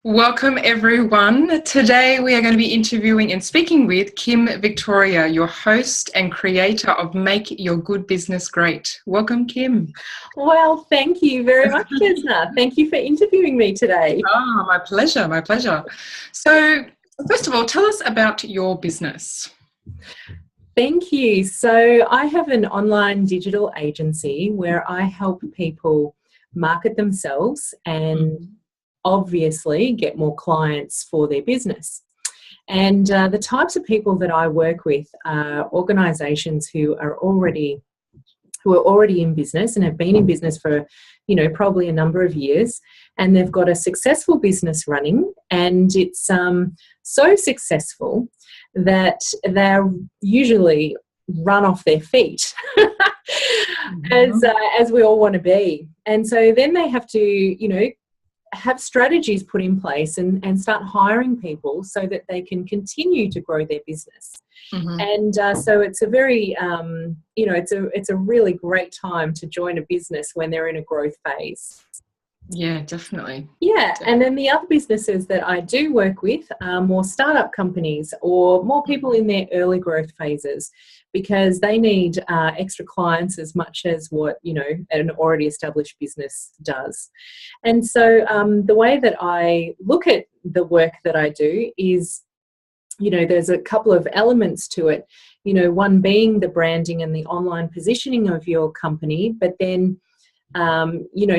Welcome, everyone. Today we are going to be interviewing and speaking with Kim Victoria, your host and creator of Make Your Good Business Great. Welcome, Kim. Well, thank you very much, Desna. Thank you for interviewing me today. Oh, my pleasure, my pleasure. So, first of all, tell us about your business. Thank you. So I have an online digital agency where I help people market themselves and obviously get more clients for their business. And the types of people that I work with are organisations who are already in business and have been in business for, probably a number of years, and they've got a successful business running, and it's so successful that they're usually run off their feet, as we all want to be. And so then they have to, have strategies put in place and start hiring people so that they can continue to grow their business. And so it's a very, it's a really great time to join a business when they're in a growth phase. Yeah, definitely. Yeah, and then the other businesses that I do work with are more startup companies or more people in their early growth phases, because they need extra clients as much as what, an already established business does. And so the way that I look at the work that I do is, there's a couple of elements to it, one being the branding and the online positioning of your company, but then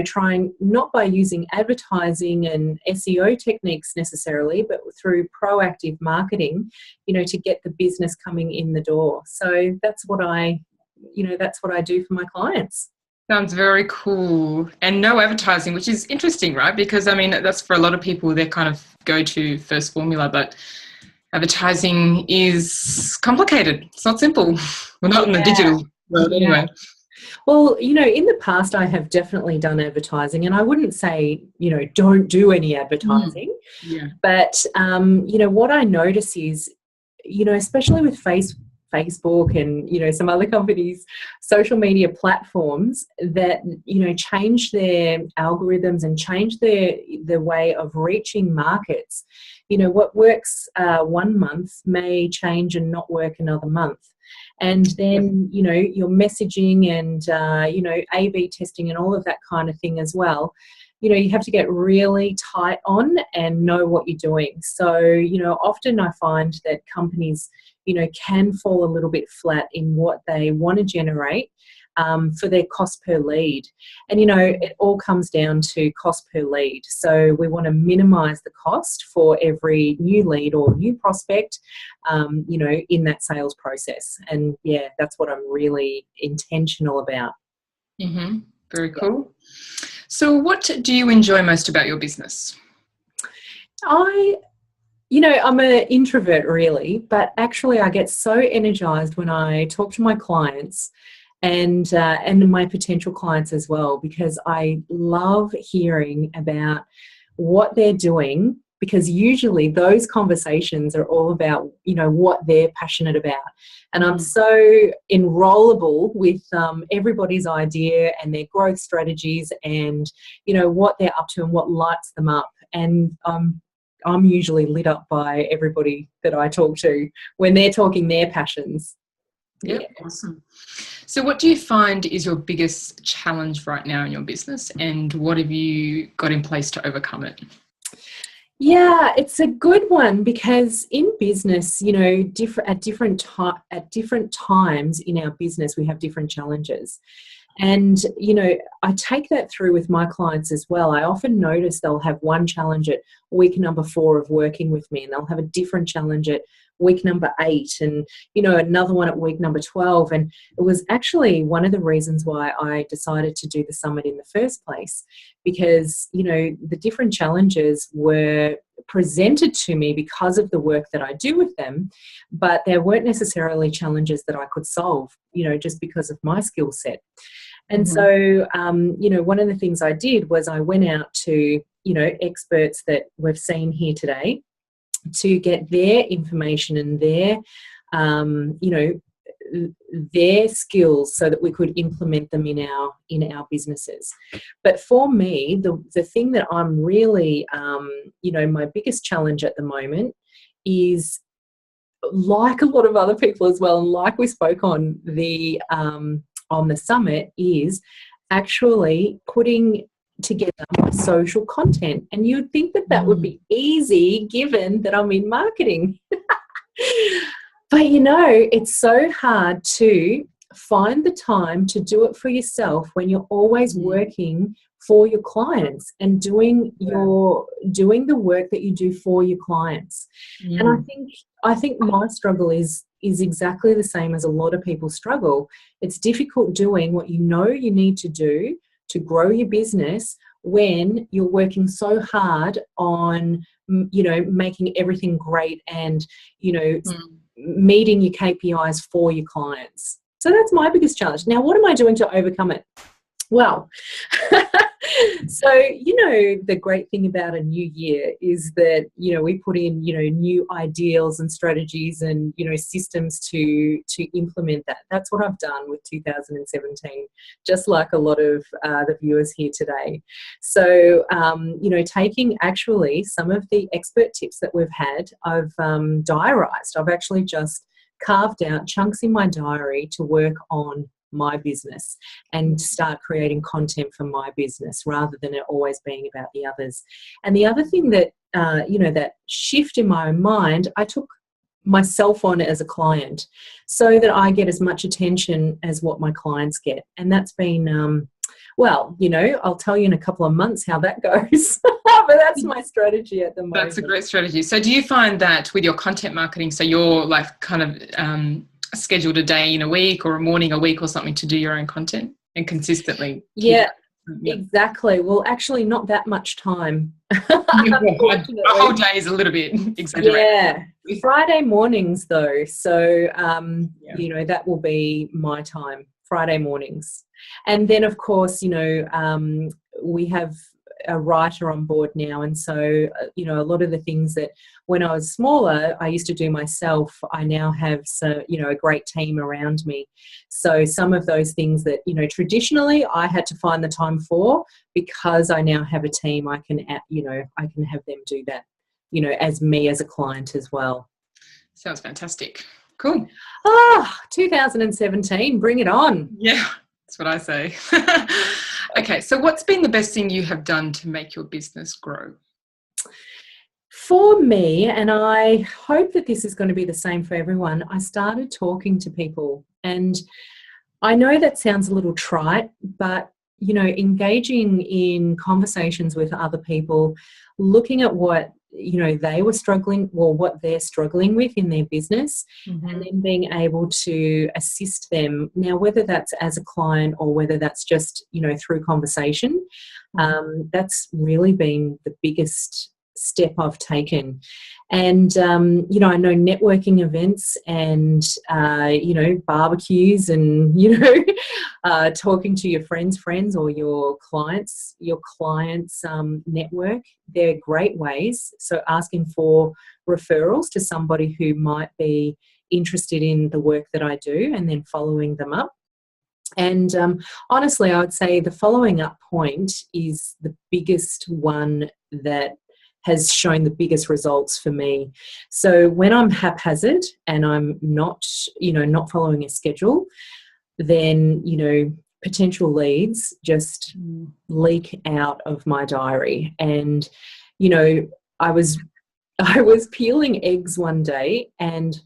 trying not by using advertising and SEO techniques necessarily, but through proactive marketing, to get the business coming in the door. So that's what I do for my clients. Sounds very cool. And no advertising, which is interesting, right? Because, that's for a lot of people, their kind of go-to first formula, but advertising is complicated. It's not simple. Well, not in the digital world anyway. Well, in the past I have definitely done advertising, and I wouldn't say, don't do any advertising. But, what I notice is, especially with Facebook and, some other companies' social media platforms that, change their algorithms and change the way of reaching markets. What works 1 month may change and not work another month. And then, your messaging and, A/B testing and all of that kind of thing as well. You have to get really tight on and know what you're doing. So, often I find that companies, can fall a little bit flat in what they want to generate for their cost per lead. And, it all comes down to cost per lead. So we want to minimize the cost for every new lead or new prospect, in that sales process. And yeah, that's what I'm really intentional about. Very cool. So what do you enjoy most about your business? I'm an introvert really, but actually I get so energized when I talk to my clients and my potential clients as well, because I love hearing about what they're doing, because usually those conversations are all about, what they're passionate about. And I'm so enrollable with everybody's idea and their growth strategies and, what they're up to and what lights them up. And I'm usually lit up by everybody that I talk to when they're talking their passions. Yeah, awesome. So what do you find is your biggest challenge right now in your business, and what have you got in place to overcome it? Yeah, it's a good one, because in business, at different times in our business, we have different challenges. And, I take that through with my clients as well. I often notice they'll have one challenge at week number 4 of working with me, and they'll have a different challenge at week number 8 and, another one at week number 12. And it was actually one of the reasons why I decided to do the summit in the first place, because, the different challenges were presented to me because of the work that I do with them, but there weren't necessarily challenges that I could solve, just because of my skill set. And so, one of the things I did was I went out to, experts that we've seen here today to get their information and their, their skills so that we could implement them in our businesses. But for me, the thing that I'm really, my biggest challenge at the moment is, like a lot of other people as well, and like we spoke on the summit, is actually putting together my social content. And you'd think that would be easy given that I'm in marketing. But it's so hard to find the time to do it for yourself when you're always working for your clients and doing the work that you do for your clients. And I think my struggle is exactly the same as a lot of people's struggle. It's difficult doing what you know you need to do to grow your business when you're working so hard on, making everything great and, meeting your KPIs for your clients. So that's my biggest challenge. Now, what am I doing to overcome it? Well, so, the great thing about a new year is that, we put in, new ideals and strategies and, systems to implement that. That's what I've done with 2017, just like a lot of the viewers here today. So, taking actually some of the expert tips that we've had, I've diarised. I've actually just carved out chunks in my diary to work on my business and start creating content for my business rather than it always being about the others. And the other thing that, that shift in my own mind, I took myself on as a client so that I get as much attention as what my clients get. And that's been, I'll tell you in a couple of months how that goes. But that's my strategy at the moment. That's a great strategy. So do you find that with your content marketing, so you're like kind of scheduled a day in a week or a morning a week or something to do your own content and consistently? Yeah, exactly. Well, actually not that much time. A whole day is a little bit exaggerated. Yeah. Friday mornings though. So, that will be my time, Friday mornings. And then of course, we have a writer on board now, and so a lot of the things that when I was smaller I used to do myself, I now have a great team around me. So some of those things that traditionally I had to find the time for, because I now have a team, I can have them do that as me as a client as well. Sounds fantastic. Cool. 2017, bring it on. Yeah, that's what I say. Okay, so what's been the best thing you have done to make your business grow? For me, and I hope that this is going to be the same for everyone, I started talking to people. And I know that sounds a little trite, but, engaging in conversations with other people, looking at what, they were struggling, or what they're struggling with in their business, and then being able to assist them. Now, whether that's as a client or whether that's just, through conversation, that's really been the biggest step I've taken. And, I know networking events and, barbecues and, talking to your friends or your clients network, they're great ways. So asking for referrals to somebody who might be interested in the work that I do and then following them up. And honestly, I would say the following up point is the biggest one that has shown the biggest results for me. So when I'm haphazard and I'm not following a schedule, then, potential leads just leak out of my diary. And, I was peeling eggs one day, and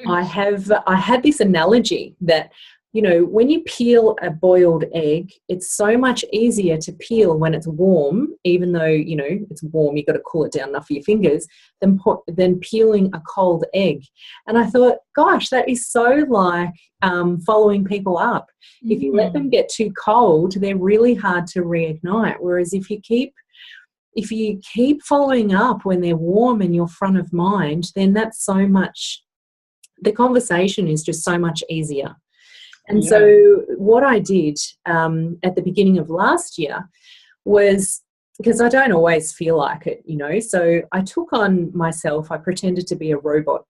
I had this analogy that, when you peel a boiled egg, it's so much easier to peel when it's warm, even though, it's warm, you've got to cool it down enough for your fingers, than peeling a cold egg. And I thought, gosh, that is so like following people up. If you let them get too cold, they're really hard to reignite. Whereas if you keep following up when they're warm and you're front of mind, then that's so much, the conversation is just so much easier. And so what I did at the beginning of last year was, because I don't always feel like it, so I took on myself, I pretended to be a robot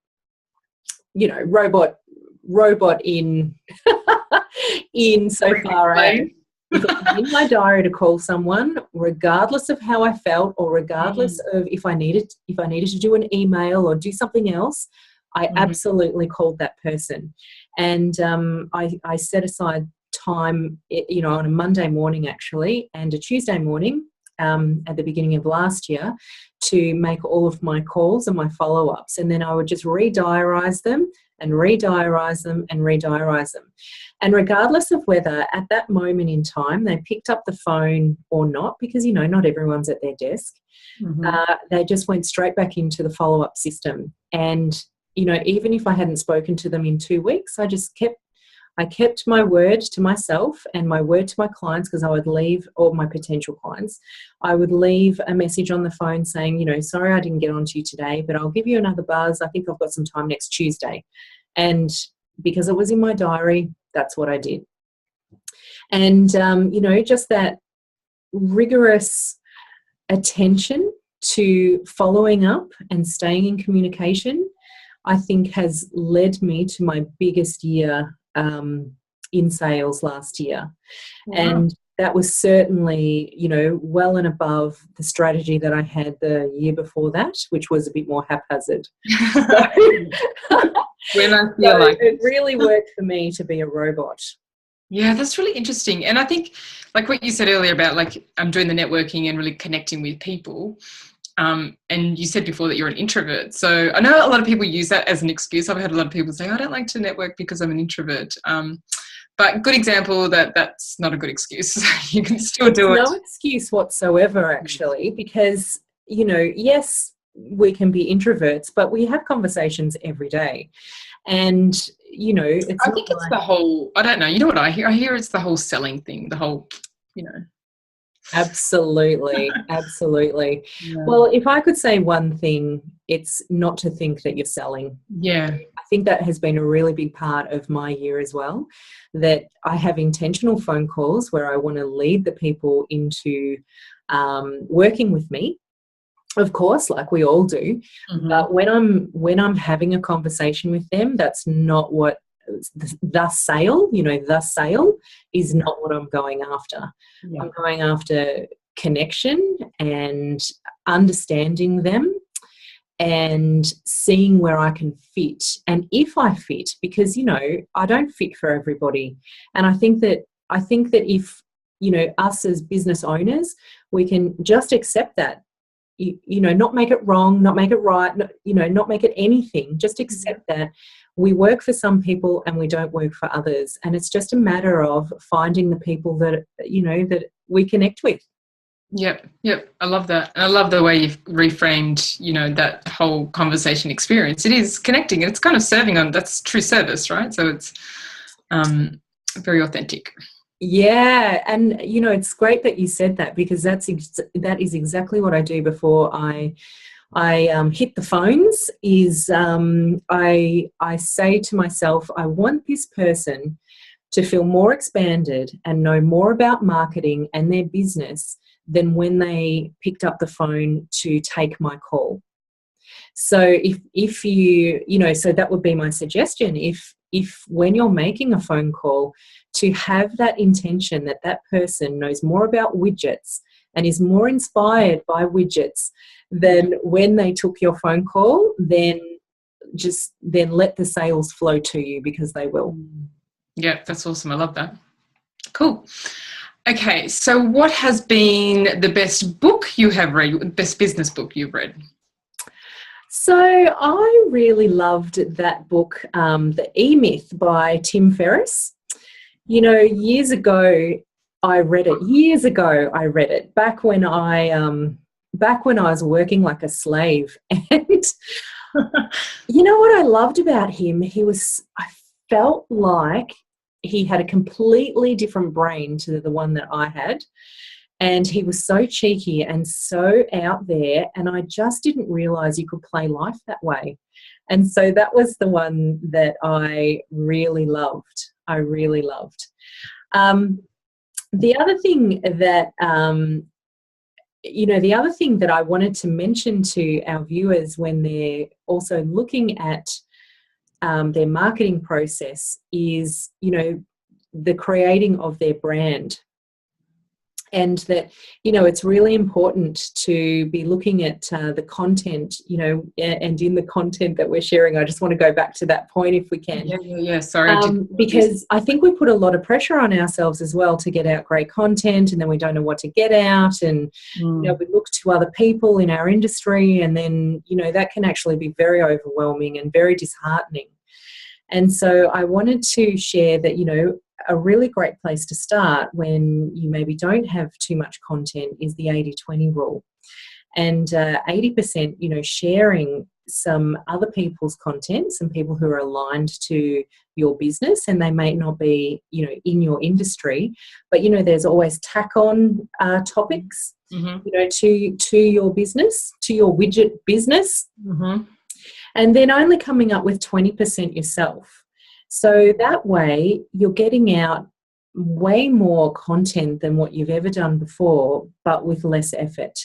robot in in so far as if it was in my diary to call someone, regardless of how I felt, or regardless of if I needed to do an email or do something else, I absolutely called that person. And I set aside time, on a Monday morning actually, and a Tuesday morning at the beginning of last year, to make all of my calls and my follow-ups. And then I would just re-diarise them and re-diarise them and re-diarise them. And regardless of whether at that moment in time they picked up the phone or not, because, not everyone's at their desk, they just went straight back into the follow-up system. And, even if I hadn't spoken to them in 2 weeks, I kept my word to myself and my word to my clients, because I would leave, or my potential clients, I would leave a message on the phone saying, sorry I didn't get on to you today, but I'll give you another buzz. I think I've got some time next Tuesday. And because it was in my diary, that's what I did. And, just that rigorous attention to following up and staying in communication, I think has led me to my biggest year in sales last year. Wow. And that was certainly, well and above the strategy that I had the year before that, which was a bit more haphazard. When I feel like it really worked for me to be a robot. Yeah, that's really interesting. And I think, like what you said earlier about, like, I'm doing the networking and really connecting with people. And you said before that you're an introvert. So I know a lot of people use that as an excuse. I've heard a lot of people say, I don't like to network because I'm an introvert. But good example that that's not a good excuse. You can still do it. No excuse whatsoever, actually, because, yes, we can be introverts, but we have conversations every day. And, I think it's the whole, I don't know, you know what I hear? I hear it's the whole selling thing, the whole, Absolutely. Absolutely. Yeah. Well, if I could say one thing, it's not to think that you're selling. Yeah. I think that has been a really big part of my year as well, that I have intentional phone calls where I want to lead the people into working with me, of course, like we all do. But when I'm having a conversation with them, that's not what the sale is not what I'm going after. Yeah. I'm going after connection and understanding them and seeing where I can fit, and if I fit, because I don't fit for everybody. And I think that if us as business owners, we can just accept that, not make it wrong, not make it right, not make it anything, just accept that we work for some people and we don't work for others. And it's just a matter of finding the people that, that we connect with. Yep. I love that. And I love the way you've reframed, that whole conversation experience. It is connecting, and it's kind of serving on, that's true service, right? So it's very authentic. Yeah. And, it's great that you said that, because that is exactly what I do before I hit the phones. Is I say to myself, I want this person to feel more expanded and know more about marketing and their business than when they picked up the phone to take my call. So if you, so that would be my suggestion. If when you're making a phone call, to have that intention that that person knows more about widgets and is more inspired by widgets than when they took your phone call, then let the sales flow to you, because they will. Yeah, that's awesome. I love that. Cool. Okay, so what has been the best book you have read, best business book you've read? So I really loved that book, The E-Myth by Tim Ferriss. Years ago I read it back when I was working like a slave. And what I loved about him, I felt like he had a completely different brain to the one that I had. And he was so cheeky and so out there, and I just didn't realise you could play life that way. And so that was the one that I really loved. The other thing that, I wanted to mention to our viewers when they're also looking at their marketing process is, you know, the creating of their brand. And that, you know, it's really important to be looking at the content, you know, and in the content that we're sharing. I just want to go back to that point if we can. Yeah. Sorry. Because I think we put a lot of pressure on ourselves as well to get out great content, and then we don't know what to get out. And, you know, we look to other people in our industry, and then, you know, that can actually be very overwhelming and very disheartening. And so I wanted to share that, you know, a really great place to start when you maybe don't have too much content is the 80-20 rule. And 80%, you know, sharing some other people's content, some people who are aligned to your business, and they may not be, you know, in your industry, but, you know, there's always tack on topics, you know, to your business, to your widget business. And then only coming up with 20% yourself. So that way you're getting out way more content than what you've ever done before, but with less effort.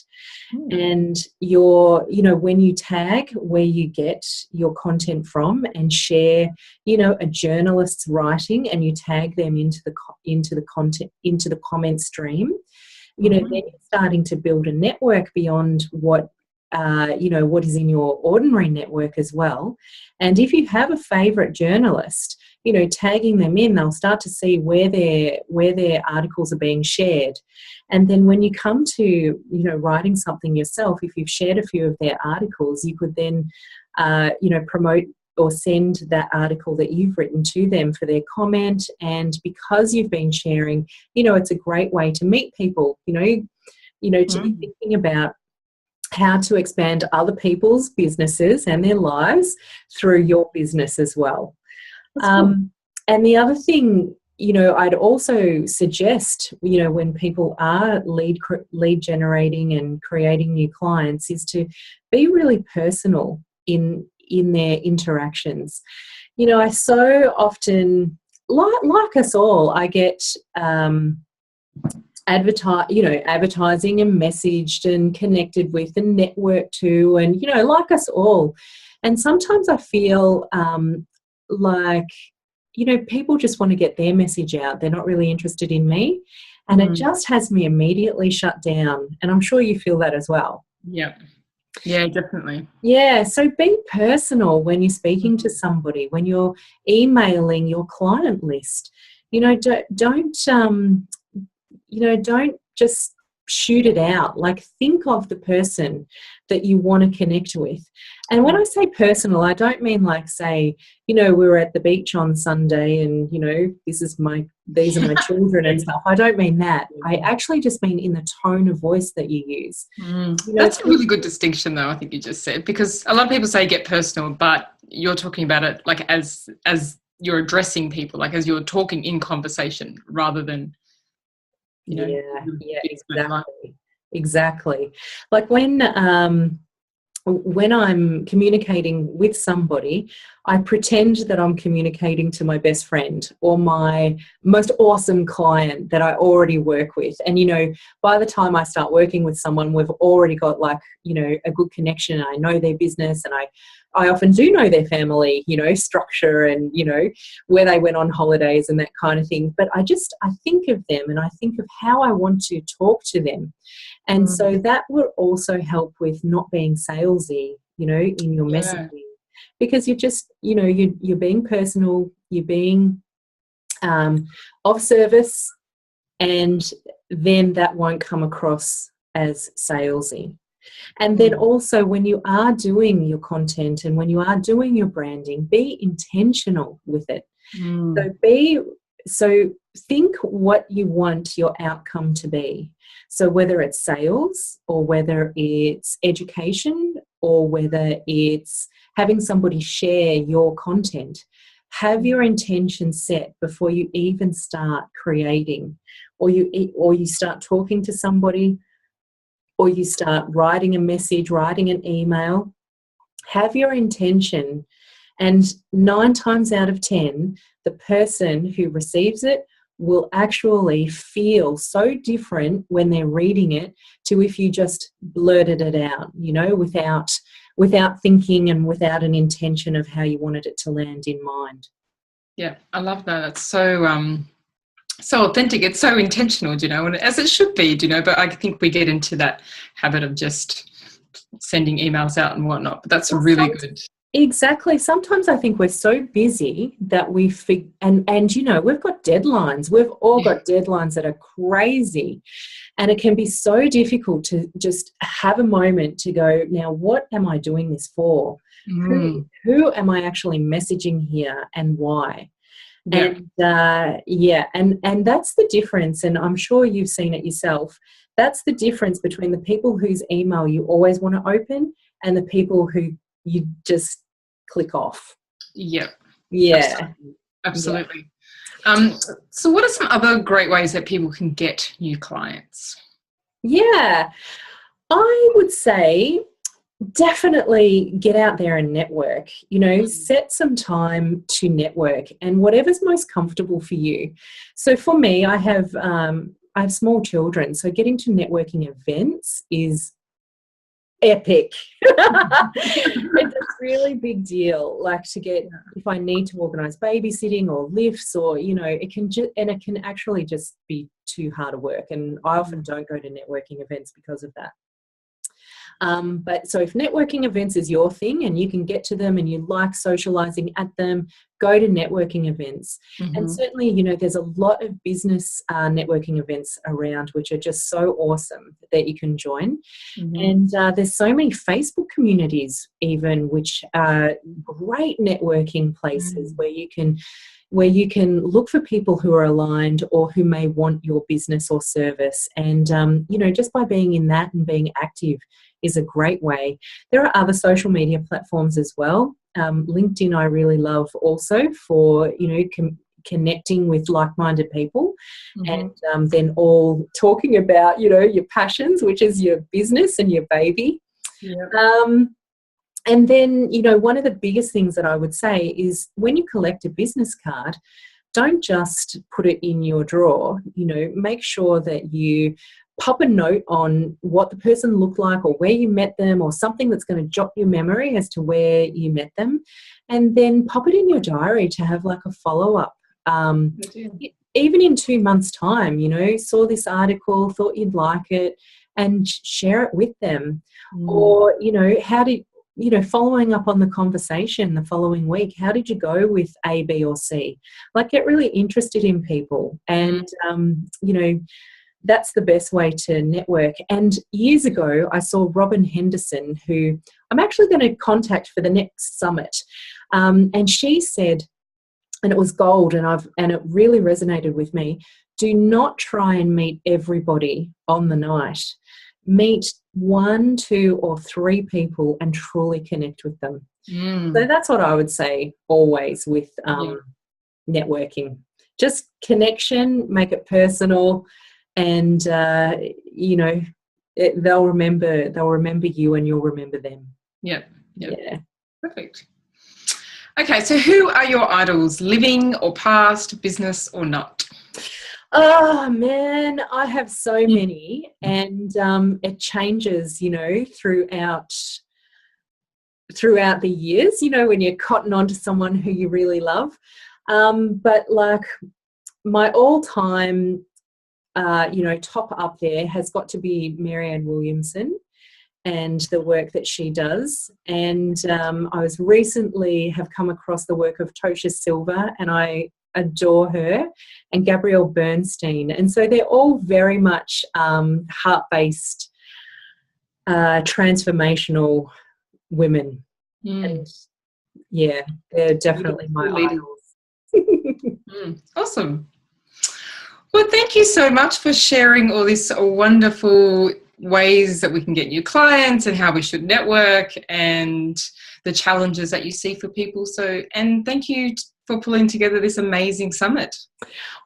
And you're, you know, when you tag where you get your content from and share, you know, a journalist's writing, and you tag them into the content, into the comment stream, you know, then you're starting to build a network beyond what, you know, what is in your ordinary network as well. And if you have a favourite journalist, you know, tagging them in, they'll start to see where their articles are being shared. And then when you come to, you know, writing something yourself, if you've shared a few of their articles, you could then, you know, promote or send that article that you've written to them for their comment. And because you've been sharing, you know, it's a great way to meet people, you know, to be thinking about how to expand other people's businesses and their lives through your business as well. Cool. And the other thing, you know, I'd also suggest, you know, when people are lead generating and creating new clients, is to be really personal in their interactions. You know, I so often, like us all, I get advertising and messaged and connected with and networked to, and, you know, like us all. And sometimes I feel like, you know, people just want to get their message out. They're not really interested in me. And it just has me immediately shut down. And I'm sure you feel that as well. Yeah. Yeah, definitely. Yeah. So be personal when you're speaking to somebody, when you're emailing your client list. You know, don't just shoot it out. Like, think of the person that you want to connect with. And when I say personal, I don't mean like, say, you know, we were at the beach on Sunday and, you know, these are my children and stuff. I don't mean that. I actually just mean in the tone of voice that you use. You know, that's a really good distinction, though, I think you just said, because a lot of people say get personal, but you're talking about it like as you're addressing people, like as you're talking in conversation rather than, you know. Yeah, exactly. Like when I'm communicating with somebody, I pretend that I'm communicating to my best friend or my most awesome client that I already work with. And, you know, by the time I start working with someone, we've already got, like, you know, a good connection. I know their business, and I often do know their family, you know, structure and, you know, where they went on holidays and that kind of thing. But I think of them, and I think of how I want to talk to them. And so that will also help with not being salesy, you know, in your messaging, because you're just, you know, you're being personal, you're being of service, and then that won't come across as salesy. And then also, when you are doing your content and when you are doing your branding, be intentional with it. So think what you want your outcome to be. So whether it's sales, or whether it's education, or whether it's having somebody share your content, have your intention set before you even start creating, or you start talking to somebody, or you start writing a message, writing an email. Have your intention, and 9 times out of 10, the person who receives it will actually feel so different when they're reading it to if you just blurted it out, you know, without without thinking and without an intention of how you wanted it to land in mind. Yeah, I love that. It's so authentic. It's so intentional, and as it should be, but I think we get into that habit of just sending emails out and whatnot. But that's really good. Exactly. Sometimes I think we're so busy that we and we've got deadlines. We've all got deadlines that are crazy. And it can be so difficult to just have a moment to go, now, what am I doing this for? Who am I actually messaging here and why? Yeah. And that's the difference. And I'm sure you've seen it yourself. That's the difference between the people whose email you always want to open and the people who you just click off. Yep. Yeah. Absolutely. So what are some other great ways that people can get new clients? Yeah. I would say definitely get out there and network. Set some time to network and whatever's most comfortable for you. So for me, I have small children, so getting to networking events is epic. It's a really big deal, like to get, if I need to organize babysitting or lifts or it can actually just be too hard to work, and I often don't go to networking events because of that. But so if networking events is your thing and you can get to them and you like socializing at them, go to networking events. And certainly, there's a lot of business networking events around which are just so awesome that you can join. And there's so many Facebook communities even, which are great networking places where you can look for people who are aligned or who may want your business or service. And, just by being in that and being active is a great way. There are other social media platforms as well. LinkedIn I really love also for, connecting with like-minded people and then all talking about, your passions, which is your business and your baby. And then, one of the biggest things that I would say is when you collect a business card, don't just put it in your drawer. Make sure that you pop a note on what the person looked like or where you met them or something that's going to jog your memory as to where you met them, and then pop it in your diary to have like a follow-up. Even in 2 months' time, saw this article, thought you'd like it, and share it with them. Or, following up on the conversation the following week, how did you go with A, B, or C? Like, get really interested in people. And, that's the best way to network. And years ago, I saw Robin Henderson, who I'm actually going to contact for the next summit. And she said, and it was gold, and it really resonated with me, do not try and meet everybody on the night. Meet 1, 2, or 3 people and truly connect with them. So that's what I would say always with networking. Just connection, make it personal, and they'll remember you and you'll remember them. Yeah. Perfect. Okay, so who are your idols, living or past, business or not? Oh man, I have so many, and it changes, throughout the years, when you're cotton on to someone who you really love. But like my all-time top up there has got to be Marianne Williamson and the work that she does. And I was recently have come across the work of Tosha Silver, and I adore her, and Gabrielle Bernstein. And so they're all very much heart-based, transformational women. And yeah, they're definitely my idols. Awesome. Well, thank you so much for sharing all these wonderful ways that we can get new clients and how we should network and the challenges that you see for people. And thank you for pulling together this amazing summit.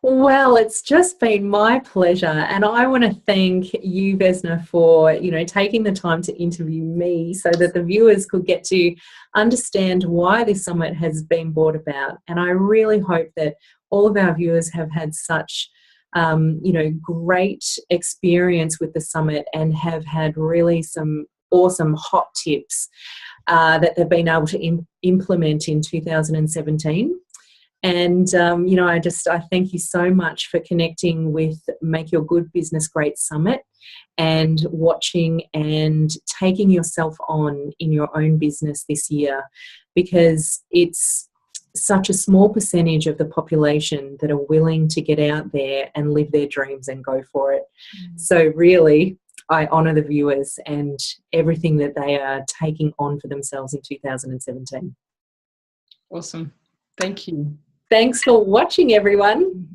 Well, it's just been my pleasure, and I want to thank you, Vesna, for taking the time to interview me so that the viewers could get to understand why this summit has been brought about. And I really hope that all of our viewers have had such great experience with the summit and have had really some awesome hot tips that they've been able to implement in 2017. And, I thank you so much for connecting with Make Your Good Business Great Summit and watching and taking yourself on in your own business this year, because it's such a small percentage of the population that are willing to get out there and live their dreams and go for it. So really, I honour the viewers and everything that they are taking on for themselves in 2017. Awesome. Thank you. Thanks for watching, everyone.